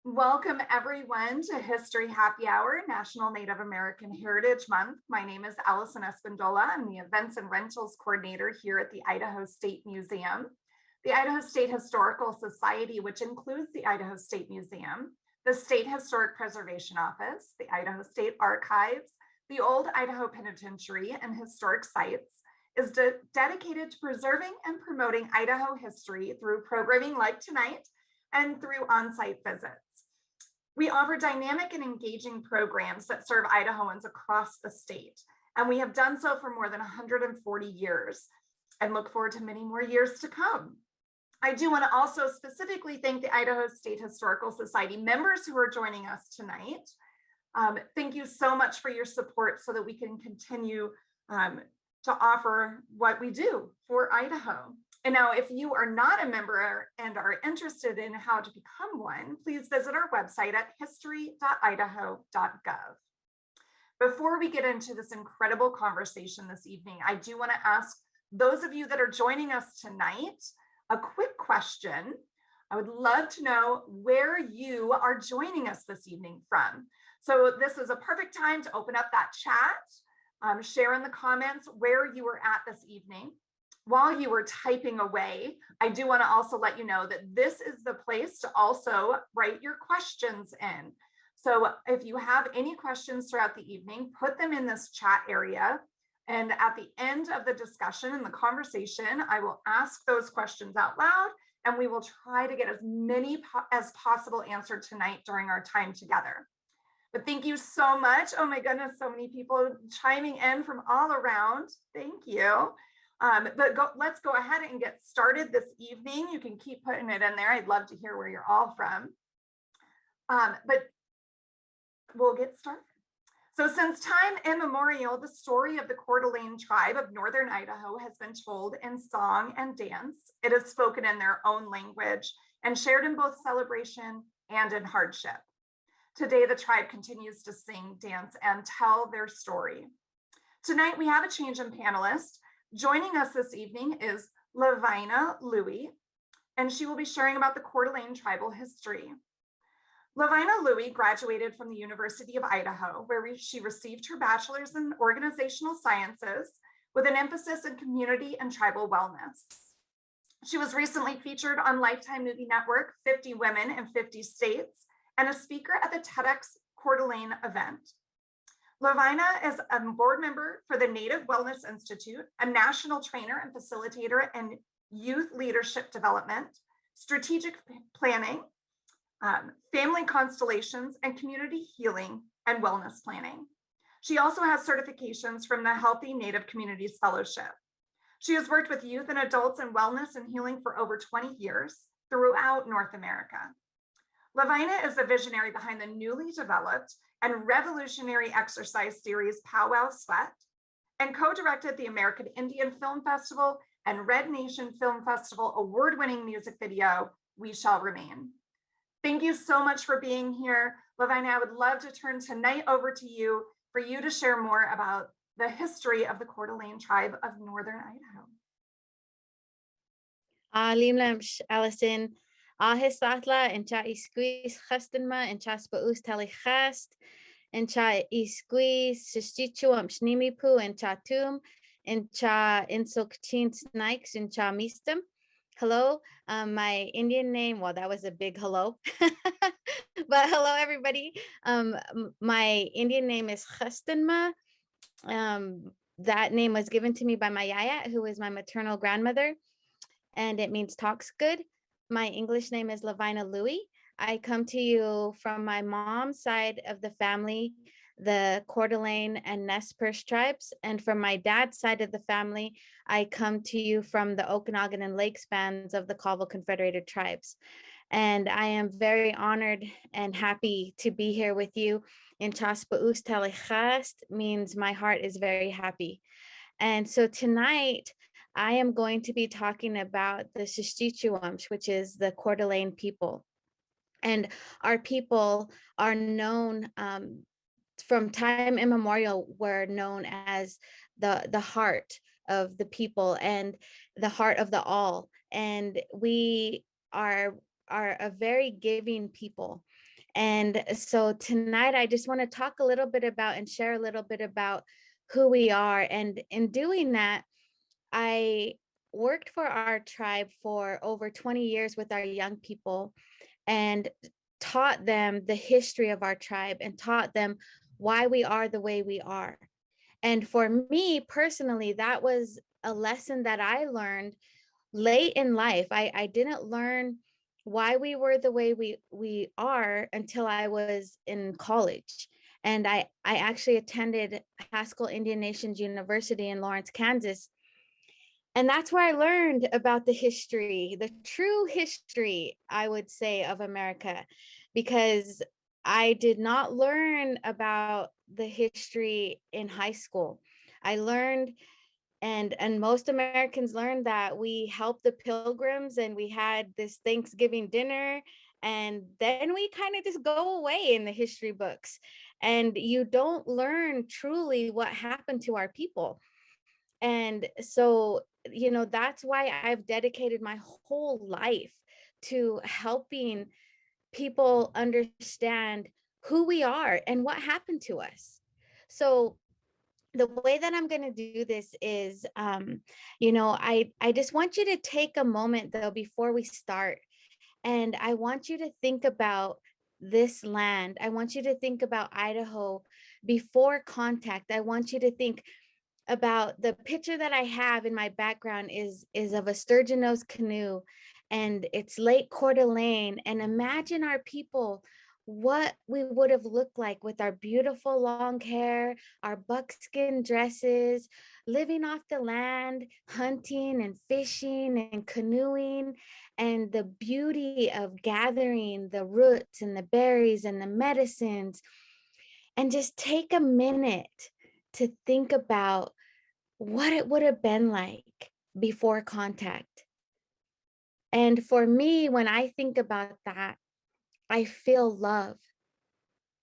Welcome everyone to History Happy Hour, National Native American Heritage Month. My name is Allison Espindola. I'm the Events and Rentals Coordinator here at the Idaho State Museum. The Idaho State Historical Society, which includes the Idaho State Museum, the State Historic Preservation Office, the Idaho State Archives, the Old Idaho Penitentiary, and historic sites, is dedicated to preserving and promoting Idaho history through programming like tonight and through on-site visits. We offer dynamic and engaging programs that serve Idahoans across the state, and we have done so for more than 140 years and look forward to many more years to come. I do want to also specifically thank the Idaho State Historical Society members who are joining us tonight. Thank you so much for your support so that we can continue to offer what we do for Idaho. And now, if you are not a member and are interested in how to become one, please visit our website at history.idaho.gov. Before we get into this incredible conversation this evening, I do want to ask those of you that are joining us tonight a quick question. I would love to know where you are joining us this evening from. So this is a perfect time to open up that chat, share in the comments where you were at this evening. While you were typing away, I do want to also let you know that this is the place to also write your questions in. So if you have any questions throughout the evening, put them in this chat area. And at the end of the discussion and the conversation, I will ask those questions out loud, and we will try to get as many as possible answered tonight during our time together. But thank you so much. Oh my goodness, so many people chiming in from all around. Thank you. Let's go ahead and get started this evening. You can keep putting it in there. I'd love to hear where you're all from. But we'll get started. So since time immemorial, the story of the Coeur d'Alene tribe of Northern Idaho has been told in song and dance. It is spoken in their own language and shared in both celebration and in hardship. Today, the tribe continues to sing, dance, and tell their story. Tonight, we have a change in panelists. Joining us this evening is LoVina Louie, and she will be sharing about the Coeur d'Alene tribal history. LoVina Louie graduated from the University of Idaho, where she received her bachelor's in organizational sciences with an emphasis in community and tribal wellness. She was recently featured on Lifetime Movie Network, 50 Women in 50 States, and a speaker at the TEDx Coeur d'Alene event. LoVina is a board member for the Native Wellness Institute, a national trainer and facilitator in youth leadership development, strategic planning, family constellations, and community healing and wellness planning. She also has certifications from the Healthy Native Communities Fellowship. She has worked with youth and adults in wellness and healing for over 20 years throughout North America. LoVina is the visionary behind the newly developed and revolutionary exercise series Powwow Sweat, and co-directed the American Indian Film Festival and Red Nation Film Festival award-winning music video, We Shall Remain. Thank you so much for being here. LoVina, I would love to turn tonight over to you for you to share more about the history of the Coeur d'Alene tribe of Northern Idaho. Limlamsh, Allison. Ahisatla and cha isqueeze Hustenma and cha spaus telechast and cha isqueeze Schitsu'umsh Nimiipuu and cha tum and cha nselxcin snikes and cha mistum. Hello, my Indian name, well, that was a big hello, but hello everybody. My Indian name is Hustenma. That name was given to me by my yaya, who is my maternal grandmother, and it means talks good. My English name is LoVina Louie. I come to you from my mom's side of the family, the Coeur d'Alene and Nez Perce tribes. And from my dad's side of the family, I come to you from the Okanogan and Lake spans of the Colville Confederated tribes. And I am very honored and happy to be here with you. In Chaspaus Telechast means my heart is very happy. And so tonight, I am going to be talking about the Schitsu'umsh, which is the Coeur d'Alene people. And our people are known from time immemorial, were known as the heart of the people and the heart of the all. And we are a very giving people. And so tonight, I just want to talk a little bit about and share a little bit about who we are. And in doing that, I worked for our tribe for over 20 years with our young people and taught them the history of our tribe and taught them why we are the way we are. And for me personally, that was a lesson that I learned late in life. I didn't learn why we were the way we are until I was in college. And I actually attended Haskell Indian Nations University in Lawrence, Kansas. And that's where I learned about the history, the true history, I would say, of America, because I did not learn about the history in high school. I learned, and most Americans learned, that we helped the pilgrims and we had this Thanksgiving dinner, and then we kind of just go away in the history books. And you don't learn truly what happened to our people. And so, that's why I've dedicated my whole life to helping people understand who we are and what happened to us. So the way that I'm going to do this is, I just want you to take a moment though before we start. And I want you to think about this land. I want you to think about Idaho before contact. I want you to think about the picture that I have in my background is of a sturgeon nose canoe, and it's Lake Coeur d'Alene. And imagine our people, what we would have looked like with our beautiful long hair, our buckskin dresses, living off the land, hunting and fishing and canoeing, and the beauty of gathering the roots and the berries and the medicines. And just take a minute to think about what it would have been like before contact. And for me, when I think about that, I feel love.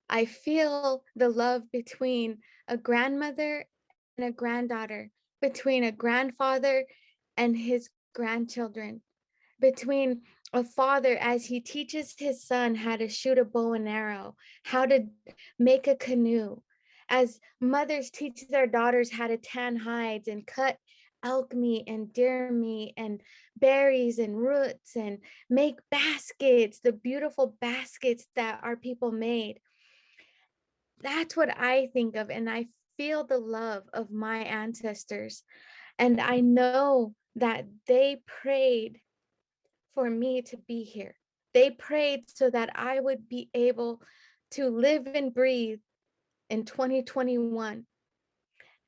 I feel the love between a grandmother and a granddaughter, between a grandfather and his grandchildren, between a father as he teaches his son how to shoot a bow and arrow, how to make a canoe, as mothers teach their daughters how to tan hides and cut elk meat and deer meat and berries and roots and make baskets, the beautiful baskets that our people made. That's what I think of, and I feel the love of my ancestors. And I know that they prayed for me to be here. They prayed so that I would be able to live and breathe in 2021.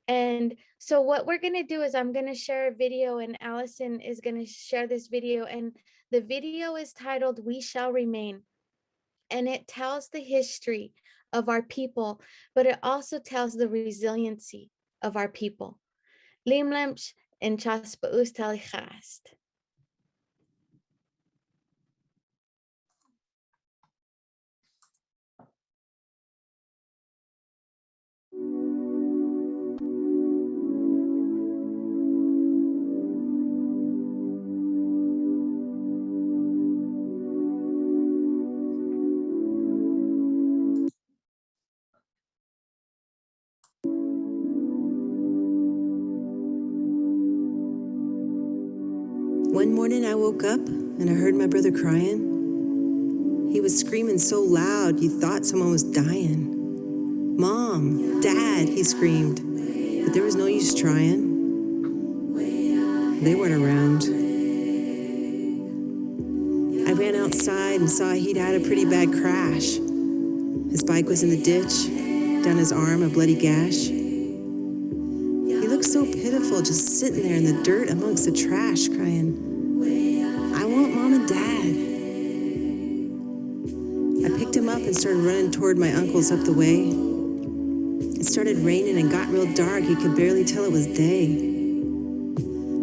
And so what we're going to do is I'm going to share a video, and Allison is going to share this video. And the video is titled "We Shall Remain." And it tells the history of our people, but it also tells the resiliency of our people. Limlemsh in Chaspaus Talichast. One morning I woke up and I heard my brother crying. He was screaming so loud you thought someone was dying. "Mom, Dad," he screamed, but there was no use trying. They weren't around. I ran outside and saw he'd had a pretty bad crash. His bike was in the ditch, down his arm a bloody gash. He looked so pitiful, just sitting there in the dirt amongst the trash, crying, "I want Mom and Dad." I picked him up and started running toward my uncle's up the way. It started raining and got real dark. You could barely tell it was day.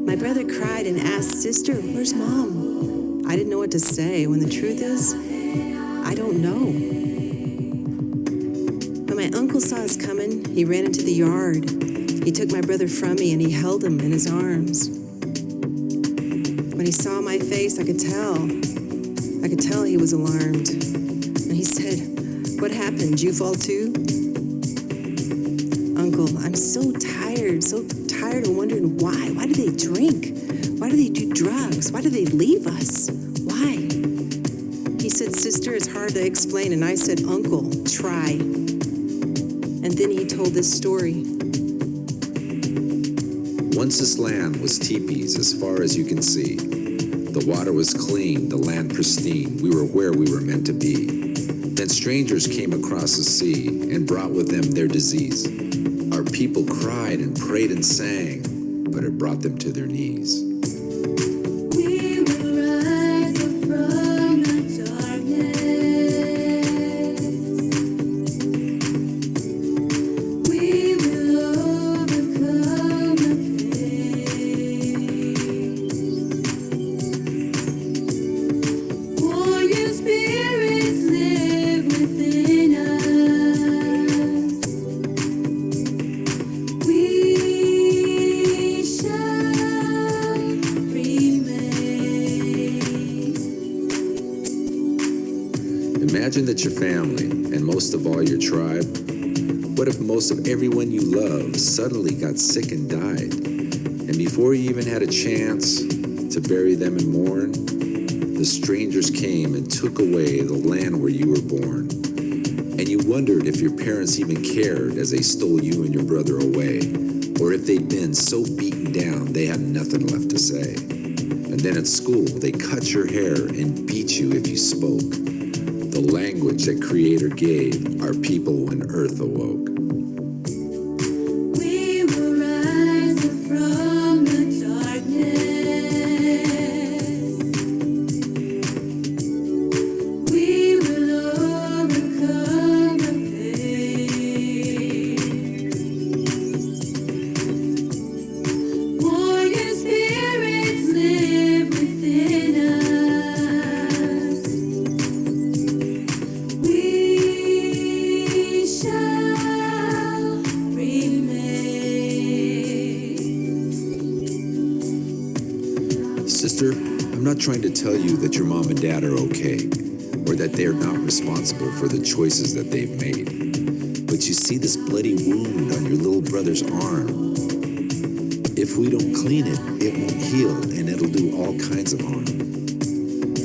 My brother cried and asked, "Sister, where's Mom?" I didn't know what to say, when the truth is, I don't know. When my uncle saw us coming, he ran into the yard. He took my brother from me and he held him in his arms. When he saw my face, I could tell he was alarmed. And he said, What happened? Did you fall too? Uncle, I'm so tired of wondering why. Why do they drink? Why do they do drugs? Why do they leave us? Why? He said, sister, it's hard to explain. And I said, uncle, try. And then he told this story. Once this land was teepees as far as you can see. The water was clean, the land pristine. We were where we were meant to be. Then strangers came across the sea and brought with them their disease. Our people cried and prayed and sang, but it brought them to their knees. We will rise up from the darkness. We will overcome the pain. Warrior spirits live within us. We shall remain. Imagine that your family, and most of all your tribe, what if most of everyone you love suddenly got sick and died? And before you even had a chance to bury them and mourn, the strangers came and took away the land where you were born. And you wondered if your parents even cared as they stole you and your brother away, or if they'd been so beaten down they had nothing left to say. And then at school, they cut your hair and beat you if you spoke the language that Creator gave our people when earth awoke. We will rise up from the darkness. We will overcome the pain. Warrior spirits live within us. We shall remain. Sister, I'm not trying to tell you that your mom and dad are okay, or that they are not responsible for the choices that they've made. But you see this bloody wound on your little brother's arm. If we don't clean it, it won't heal, and it'll do all kinds of harm.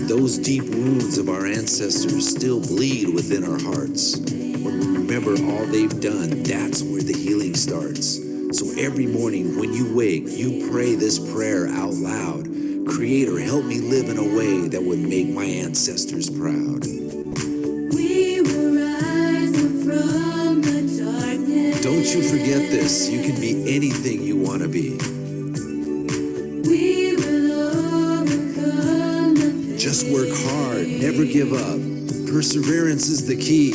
Those deep wounds of our ancestors still bleed within our hearts. When we remember all they've done, that's where the healing starts. So every morning when you wake, you pray this prayer out loud. Creator, help me live in a way that would make my ancestors proud. We will rise up from the darkness. Don't you forget this. You can be anything you want to be. We will overcome the pain. Just work hard, never give up. Perseverance is the key.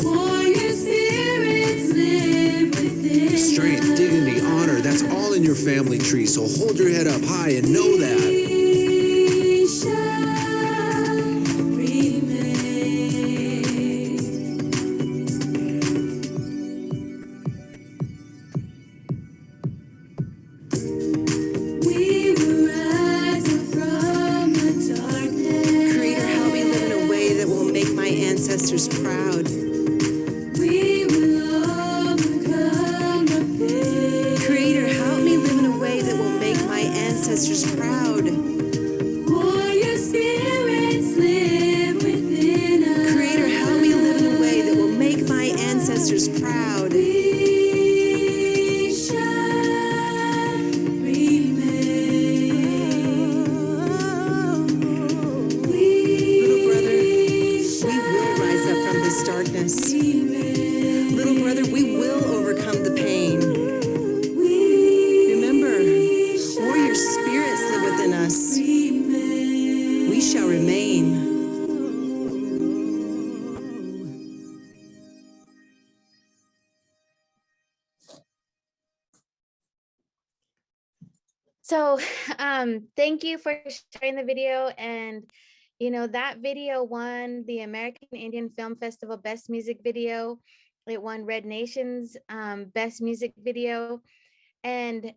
Warrior spirits live within Strength, us. dignity, honor, that's all in your family tree. So hold your head up high and know that. We shall remain. We will rise up from the darkness. Creator, help me live in a way that will make my ancestors proud. We will overcome the pain. Creator, help me live in a way that will make my ancestors proud. Warrior spirits live within us. Creator, help me live in a way that will make my ancestors proud. We shall remain. Little brother, we will rise up from this darkness. Little brother, we will overcome the pain. Remember, warrior spirits live within us. We shall remain. So thank you for sharing the video. And that video won the American Indian Film Festival Best Music Video. It won Red Nation's Best Music Video. And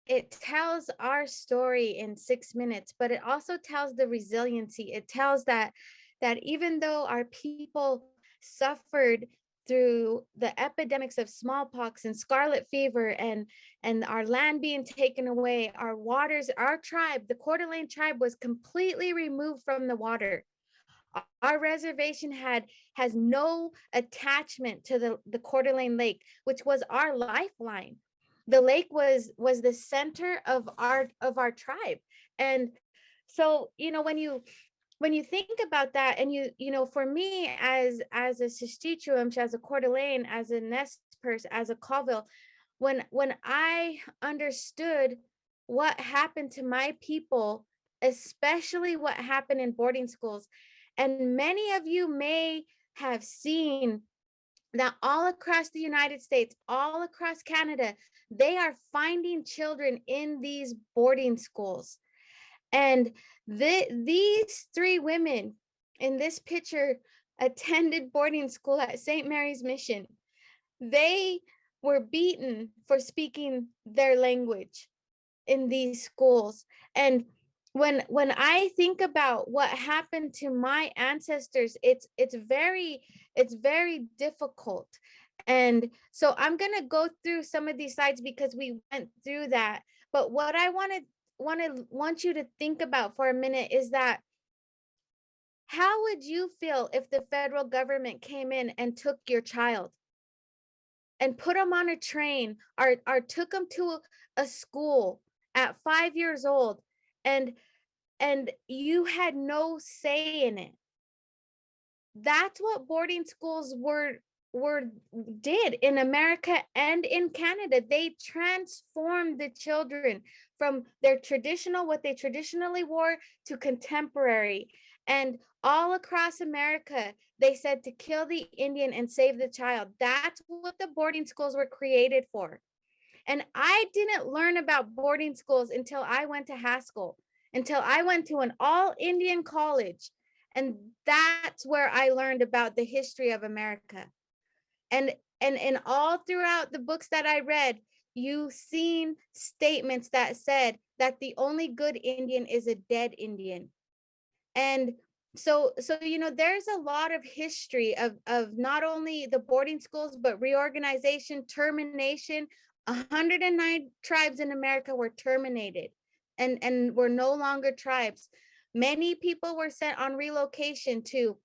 it tells our story in 6 minutes, but it also tells the resiliency. It tells that that even though our people suffered through the epidemics of smallpox and scarlet fever and our land being taken away, our waters, our tribe, the Coeur d'Alene tribe was completely removed from the water. Our reservation has no attachment to the Coeur d'Alene Lake, which was our lifeline. The lake was the center of our tribe. And so, when you think about that, and for me as a Schitsu'umsh, as a Coeur d'Alene, as a Perce, as a Colville, when I understood what happened to my people, especially what happened in boarding schools, and many of you may have seen that all across the United States, all across Canada, they are finding children in these boarding schools. And these three women in this picture attended boarding school at St. Mary's Mission. They were beaten for speaking their language in these schools. And when I think about what happened to my ancestors, it's very difficult. And so I'm going to go through some of these slides because we went through that. But what I want you to think about for a minute is that, how would you feel if the federal government came in and took your child and put them on a train, or took them to a school at 5 years old, and you had no say in it? That's what boarding schools did in America and in Canada. They transformed the children from what they traditionally wore to contemporary. And all across America, they said to kill the Indian and save the child. That's what the boarding schools were created for. And I didn't learn about boarding schools until I went to Haskell, until I went to an all-Indian college. And that's where I learned about the history of America. And all throughout the books that I read, you've seen statements that said that the only good Indian is a dead Indian. And so there's a lot of history of not only the boarding schools, but reorganization, termination. 109 tribes in America were terminated and were no longer tribes. Many people were sent on relocation to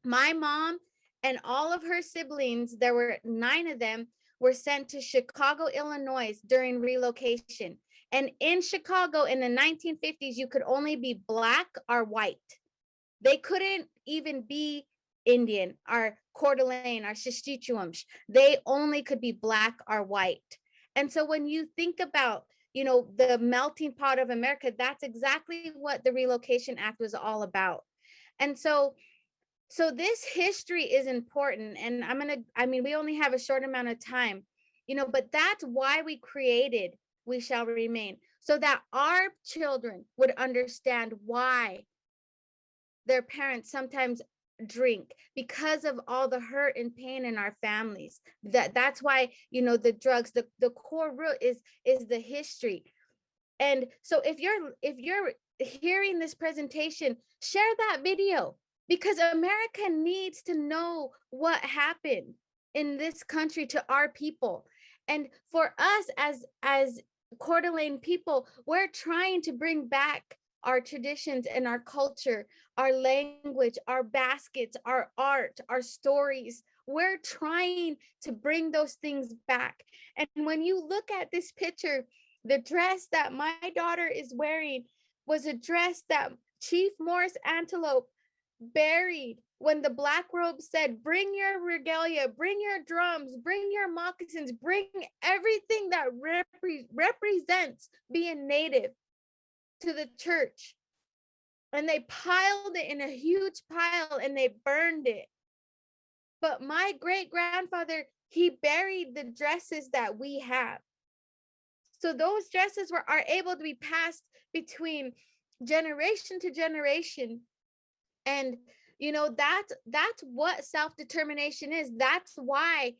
my mom and all of her siblings. There were 9 of them, were sent to Chicago, Illinois during relocation. And in Chicago in the 1950s, you could only be Black or white. They couldn't even be Indian or Coeur d'Alene or Schitsu'umsh. They only could be Black or white. And so when you think about, the melting pot of America, that's exactly what the Relocation Act was all about. And so this history is important. And we only have a short amount of time, but that's why we created We Shall Remain, so that our children would understand why their parents sometimes drink, because of all the hurt and pain in our families. That's why, the drugs, the core root is the history. And so if you're hearing this presentation, share that video, because America needs to know what happened in this country to our people. And for us as Coeur d'Alene people, we're trying to bring back our traditions and our culture, our language, our baskets, our art, our stories. We're trying to bring those things back. And when you look at this picture, the dress that my daughter is wearing was a dress that Chief Morris Antelope buried when the Black Robe said, bring your regalia, bring your drums, bring your moccasins, bring everything that represents being Native to the church. And they piled it in a huge pile and they burned it. But my great-grandfather, he buried the dresses that we have. So those dresses are able to be passed between generation to generation. And that's what self-determination is. That's why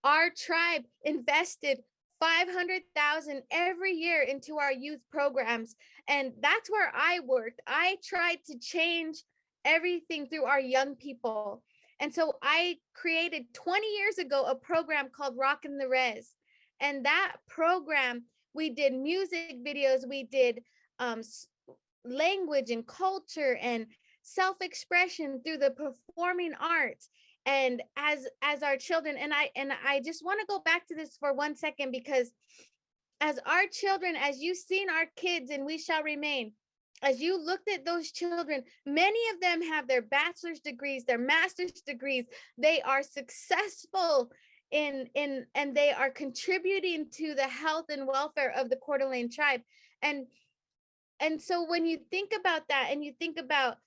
our tribe invested $500,000 every year into our youth programs. And that's where I worked. I tried to change everything through our young people. And so I created 20 years ago a program called Rockin' the Res. And that program, we did music videos, we did language and culture and self-expression through the performing arts. And as our children, and I just want to go back to this for 1 second, because as our children, as you've seen our kids and We Shall Remain, as you looked at those children, many of them have their bachelor's degrees, their master's degrees. They are successful and they are contributing to the health and welfare of the Coeur d'Alene tribe. And so when you think about that, and you think about,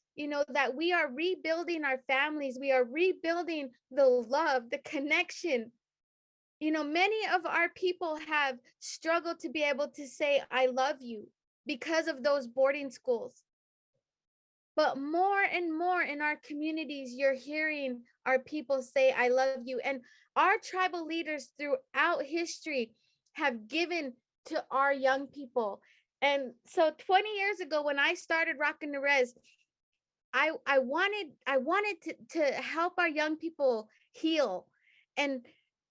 that we are rebuilding our families, we are rebuilding the love, the connection. Many of our people have struggled to be able to say, I love you, because of those boarding schools. But more and more in our communities, you're hearing our people say, I love you. And our tribal leaders throughout history have given to our young people. And so 20 years ago, when I started Rockin' the Res, I wanted to help our young people heal. And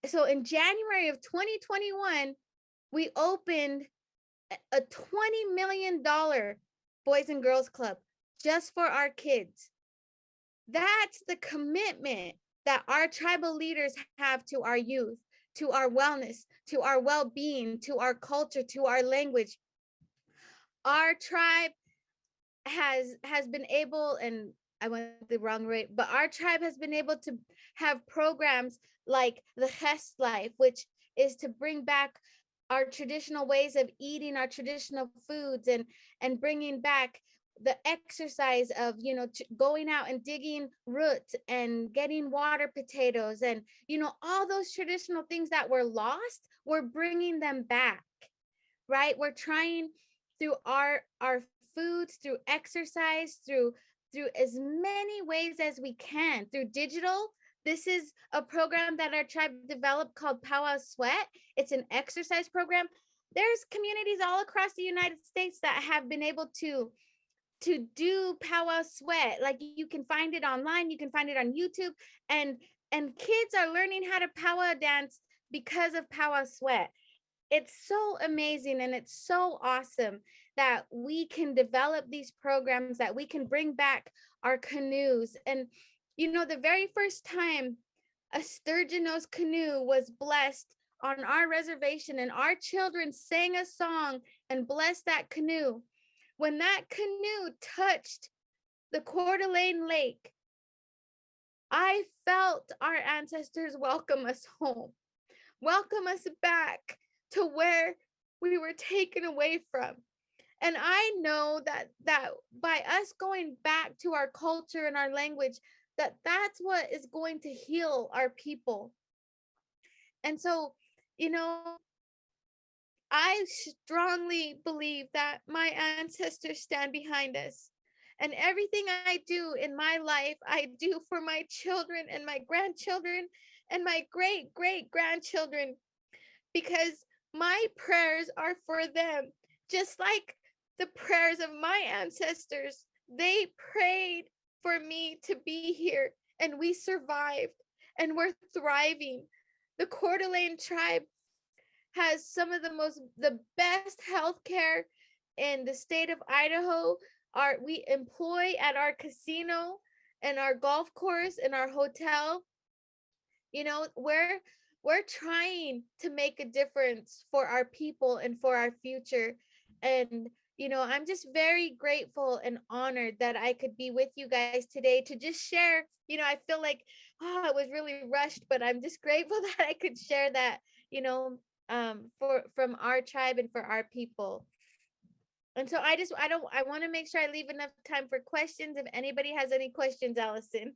so in January of 2021, we opened a $20 million Boys and Girls Club just for our kids. That's the commitment that our tribal leaders have to our youth, to our wellness, to our well-being, to our culture, to our language. Our tribe has been able, and I went the wrong way, but our tribe has been able to have programs like the Chest Life, which is to bring back our traditional ways of eating, our traditional foods, and bringing back the exercise of, going out and digging roots and getting water potatoes, and, all those traditional things that were lost, we're bringing them back, right? We're trying through our foods, through exercise, through as many ways as we can, through digital. This is a program that our tribe developed called Powwow Sweat. It's an exercise program. There's communities all across the United States that have been able to do Powwow Sweat. Like, you can find it online, you can find it on YouTube, and kids are learning how to powwow dance because of Powwow Sweat. It's so amazing, and it's so awesome that we can develop these programs, that we can bring back our canoes. And the very first time a sturgeon-nose canoe was blessed on our reservation, and our children sang a song and blessed that canoe, when that canoe touched the Coeur d'Alene Lake, I felt our ancestors welcome us home, welcome us back to where we were taken away from. And I know that by us going back to our culture and our language, that's what is going to heal our people. And so, I strongly believe that my ancestors stand behind us. And everything I do in my life, I do for my children and my grandchildren and my great-great-grandchildren, because my prayers are for them, just like the prayers of my ancestors. They prayed for me to be here, and we survived, and we're thriving. The Coeur d'Alene tribe has some of the best healthcare in the state of Idaho. We employ at our casino and our golf course and our hotel. We're trying to make a difference for our people and for our future. And I'm just very grateful and honored that I could be with you guys today to just share. I feel like, it was really rushed, but I'm just grateful that I could share that, from our tribe and for our people. And so I want to make sure I leave enough time for questions. If anybody has any questions, Allison.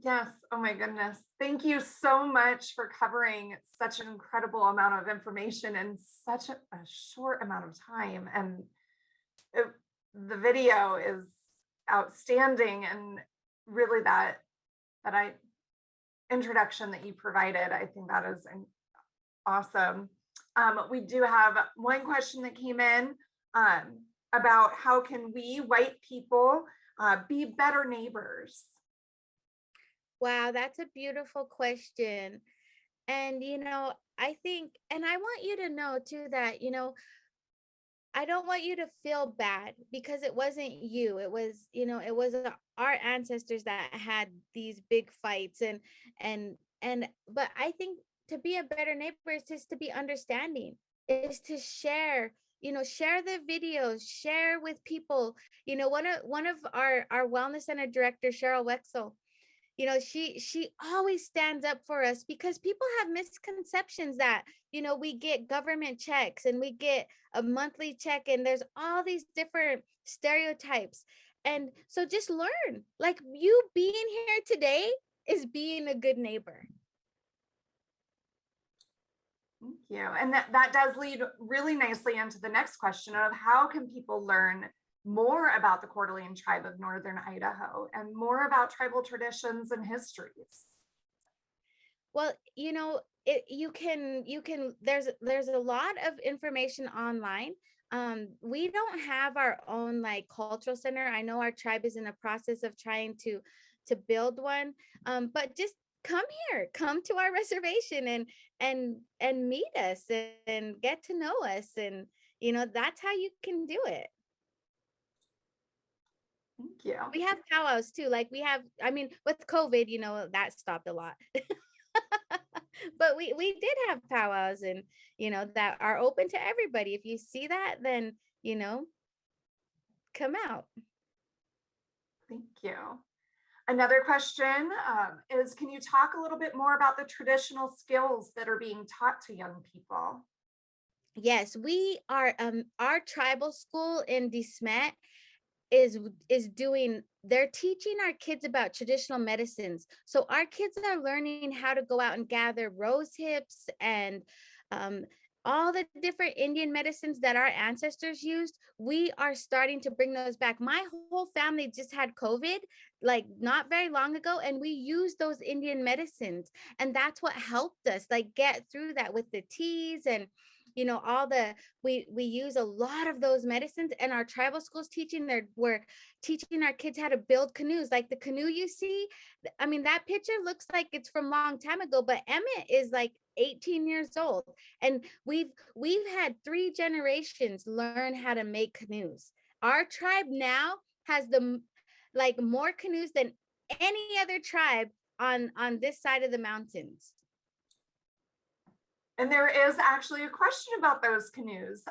Yes. Oh my goodness. Thank you so much for covering such an incredible amount of information in such a short amount of time. And the video is outstanding. And really that introduction that you provided, I think that is awesome. We do have one question that came in about how can we white people be better neighbors? Wow, that's a beautiful question. And, I think, and I want you to know too that, I don't want you to feel bad because it wasn't you. It was, it was our ancestors that had these big fights but I think to be a better neighbor is just to be understanding, is to share, share the videos, share with people. One of our wellness center director, Cheryl Wexel, she always stands up for us because people have misconceptions that we get government checks and we get a monthly check, and there's all these different stereotypes. And so just learn, like, you being here today is being a good neighbor. Thank you. And that does lead really nicely into the next question of how can people learn more about the Coeur d'Alene tribe of Northern Idaho and more about tribal traditions and histories? Well, you can there's a lot of information online. We don't have our own like cultural center. I know our tribe is in the process of trying to build one. But just come to our reservation and meet us and get to know us, and that's how you can do it. Thank you. We have powwows too. Like I mean, with COVID, that stopped a lot. But we did have powwows, and that are open to everybody. If you see that, then come out. Thank you. Another question is, can you talk a little bit more about the traditional skills that are being taught to young people? Yes, we are our tribal school in De Smet they're teaching our kids about traditional medicines. So our kids are learning how to go out and gather rose hips and all the different Indian medicines that our ancestors used. We are starting to bring those back. My whole family just had COVID like not very long ago, and we used those Indian medicines, and that's what helped us like get through that with the teas and all the we use a lot of those medicines. And our tribal schools we're teaching our kids how to build canoes. Like the canoe you see, I mean, that picture looks like it's from a long time ago, but Emmett is like 18 years old, and we've had 3 generations learn how to make canoes. Our tribe now has like more canoes than any other tribe on this side of the mountains. And there is actually a question about those canoes.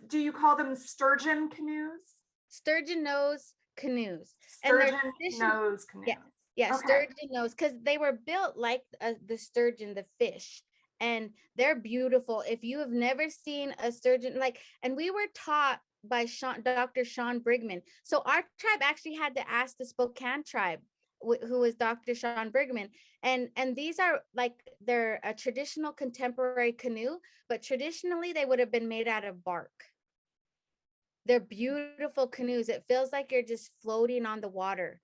Do you call them sturgeon canoes? Sturgeon nose canoes. Sturgeon nose canoes. Yeah, Okay. sturgeon nose, because they were built like the sturgeon, the fish, and they're beautiful. If you have never seen a sturgeon, and we were taught by Dr. Sean Brigman. So our tribe actually had to ask the Spokane tribe, who was Dr. Sean Brigman, and these are they're a traditional contemporary canoe, but traditionally they would have been made out of bark. They're beautiful canoes. It feels like you're just floating on the water.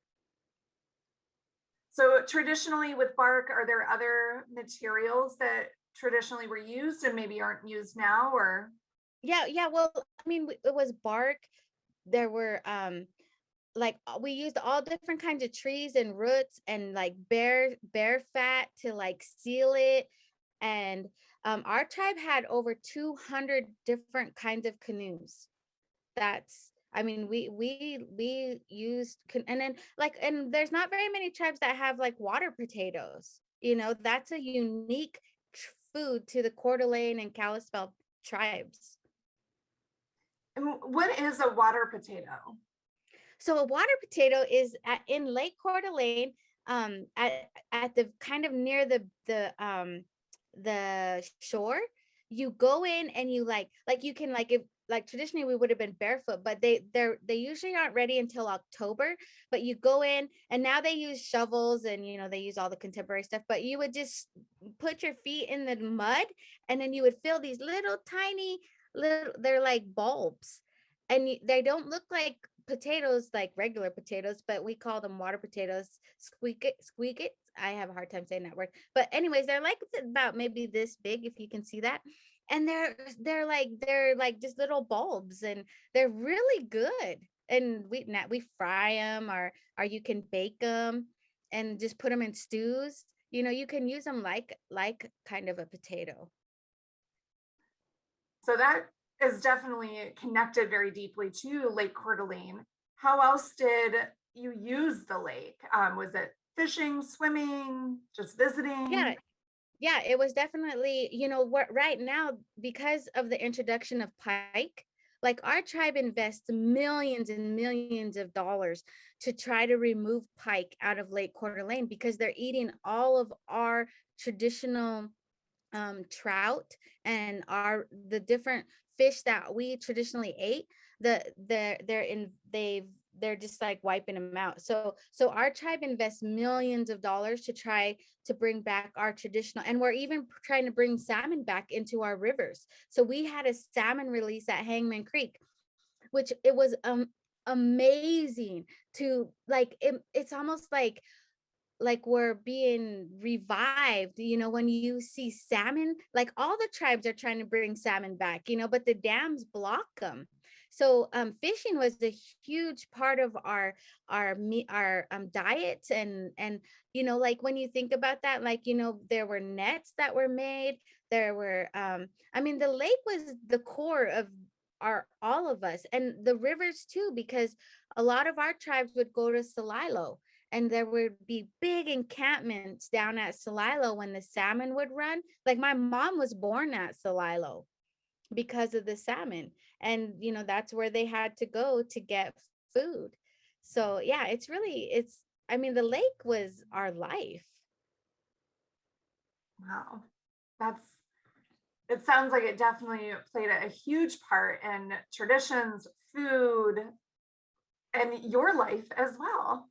So traditionally with bark, are there other materials that traditionally were used and maybe aren't used now? Or Yeah, well, I mean, it was bark. There were we used all different kinds of trees and roots and like bear fat to like seal it. And our tribe had over 200 different kinds of canoes. I mean, we used, and then and there's not very many tribes that have like water potatoes. That's a unique food to the Coeur d'Alene and Kalispell tribes. and what is a water potato? So a water potato is in Lake Coeur d'Alene, at the kind of near the shore. You go in and you you can if traditionally we would have been barefoot, but they usually aren't ready until October. But you go in, and now they use shovels and they use all the contemporary stuff, but you would just put your feet in the mud, and then you would feel these little tiny they're like bulbs, and they don't look like potatoes like regular potatoes, but we call them water potatoes. Squeak it. I have a hard time saying that word, but anyways, they're like about maybe this big, if you can see that. And they're like just little bulbs, and they're really good. And we fry them, or you can bake them and just put them in stews. You can use them like kind of a potato. So that is definitely connected very deeply to Lake Coeur d'Alene. How else did you use the lake? Was it fishing, swimming, just visiting? Yeah, it was definitely, what right now, because of the introduction of pike, like our tribe invests millions and millions of dollars to try to remove pike out of Lake Coeur d'Alene because they're eating all of our traditional trout and the different fish that we traditionally ate. They're just like wiping them out. So our tribe invests millions of dollars to try to bring back our traditional, and we're even trying to bring salmon back into our rivers. So we had a salmon release at Hangman Creek, which it was amazing to it's almost like we're being revived, when you see salmon. Like all the tribes are trying to bring salmon back, but the dams block them. So fishing was a huge part of our diet. And like when you think about that, there were nets that were made. There were the lake was the core of all of us, and the rivers too, because a lot of our tribes would go to Celilo, and there would be big encampments down at Celilo when the salmon would run. Like my mom was born at Celilo because of the salmon. And, that's where they had to go to get food. So yeah, the lake was our life. Wow. It sounds like it definitely played a huge part in traditions, food, and your life as well.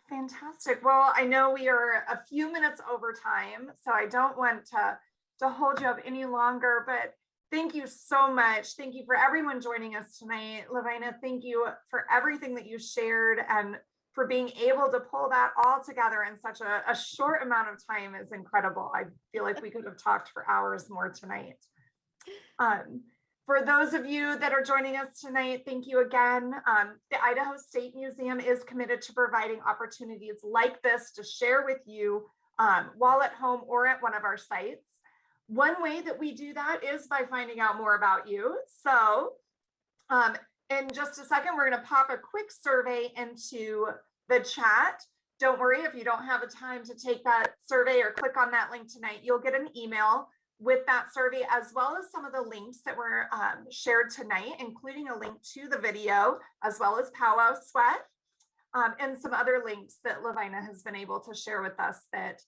Fantastic. Well, I know we are a few minutes over time, so I don't want to hold you up any longer, but thank you so much. Thank you for everyone joining us tonight. LoVina, thank you for everything that you shared and for being able to pull that all together in such a short amount of time is incredible. I feel like we could have talked for hours more tonight. For those of you that are joining us tonight, thank you again. The Idaho State Museum is committed to providing opportunities like this to share with you while at home or at one of our sites. One way that we do that is by finding out more about you. So in just a second, we're going to pop a quick survey into the chat. Don't worry if you don't have the time to take that survey or click on that link tonight. You'll get an email with that survey, as well as some of the links that were shared tonight, including a link to the video, as well as Powwow Sweat, and some other links that LoVina has been able to share with us that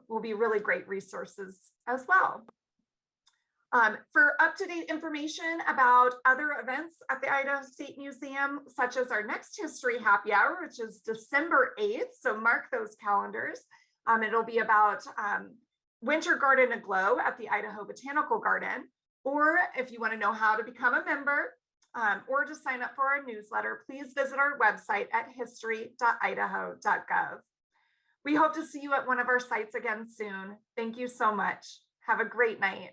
will be really great resources as well. For up-to-date information about other events at the Idaho State Museum, such as our next History Happy Hour, which is December 8th, so mark those calendars. It'll be about Winter Garden Aglow at the Idaho Botanical Garden, or if you want to know how to become a member or to sign up for our newsletter, please visit our website at history.idaho.gov. We hope to see you at one of our sites again soon. Thank you so much. Have a great night.